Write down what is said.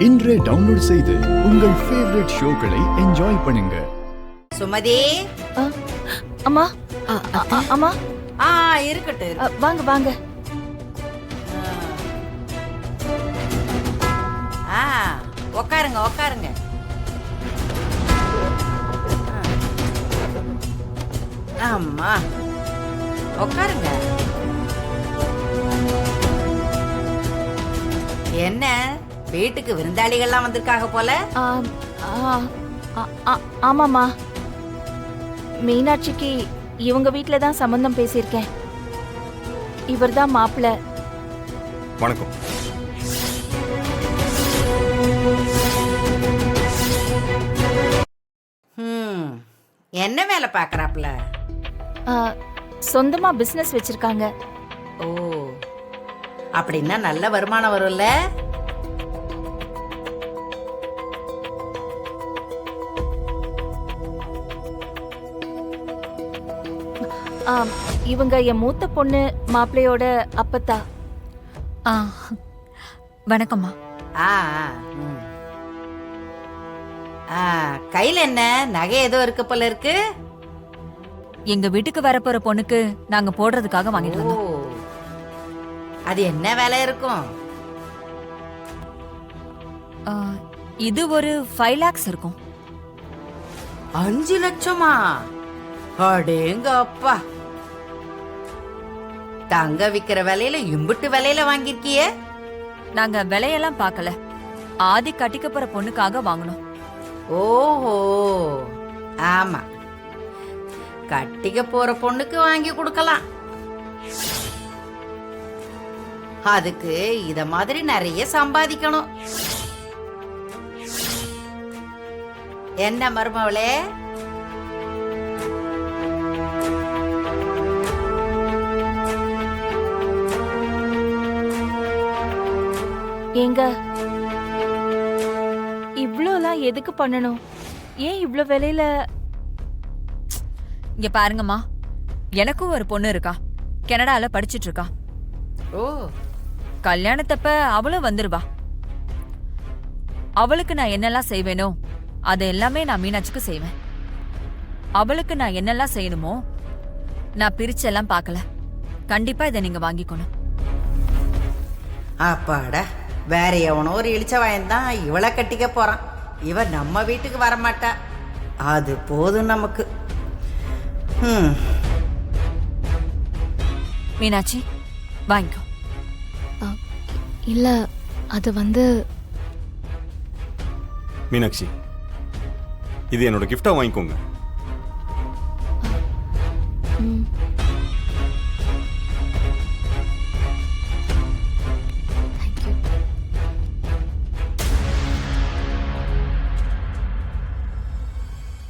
இன்றே டவுன்லோட் செய்து உங்கள் ஃபேவரட் ஷோக்களை என்ஜாய் பண்ணுங்க. சுமதி அம்மா அம்மா இருக்கட்டும். வாங்க வாங்க. உட்காருங்க உட்காருங்க. ஆமா உட்காருங்க. என்ன வீட்டுக்கு விருந்தாளிகள்லாம் வந்திருக்காங்க போல? ஆமாம்மா, மீனாட்சிக்கு இவங்க வீட்டில தான் சம்பந்தம் பேசியிருக்கேன். இவர் தான் மாப்பிள்ள. வணக்கம். என்ன வேலை பாக்குறாப்ல? சொந்தமா பிசினஸ் வச்சிருக்காங்க. ஓ, அப்படின்னா நல்ல வருமானம் வரும்ல? இவங்க என் மூத்த பொண்ணு மாப்பிள்ளையோட அப்பத்தா. வணக்கம்மா. கையில என்ன நகை ஏதோ இருக்கு போல இருக்கு? எங்க வீட்டுக்கு வரப்போற பொண்ணுக்கு நாங்க போடுறதுக்காக வாங்கிட்டு வந்தோம். அது என்ன வேலை இருக்கும்? இது ஒரு 5 lakhs இருக்கும். 5 லட்சமா? அடேங்க அப்பா, தங்க விக்கிற விலையில இம்புட்டு விலையில வாங்கிருக்கிய? நாங்க விலையெல்லாம் பார்க்கல, ஆதி கட்டிக்க போற பொண்ணுக்காக வாங்கணும். ஓஹோ, ஆமா, கட்டிக்க போற பொண்ணுக்கு வாங்கி கொடுக்கலாம். அதுக்கு இத மாதிரி நிறைய சம்பாதிக்கணும். என்ன மருமவளே? ஏங்க, இவ்ளோலாம் எதுக்கு பண்ணணும்? ஏன் இவ்ளோ விலையில? இங்க பாருங்கம்மா, எனக்கும் ஒரு பொண்ணு இருக்கா, கனடால படிச்சிட்டு இருக்கா. ஓ, கல்யாணத்தப்ப அவளும் வந்துருவா. அவளுக்கு நான் என்னெல்லாம் செய்வேனோ அது எல்லாமே நான் மீனாட்சிக்கு செய்வேன். அவளுக்கு நான் என்னெல்லாம் செய்யணுமோ நான் பிரிச்செல்லாம் பார்க்கல. கண்டிப்பா இதை நீங்க வாங்கிக்கணும். அப்பாடா, வேற எவனோ ஒரு இளிச்சவாயன் தான் இவளை கட்டிக்க போறான். இவ நம்ம வீட்டுக்கு வரமாட்டா, அது போதும் நமக்கு. மீனாட்சி, வாங்கிக்கோ. இல்ல, அது மீனாட்சி, இது என்னோட கிஃப்டா வாங்கிக்கோங்க.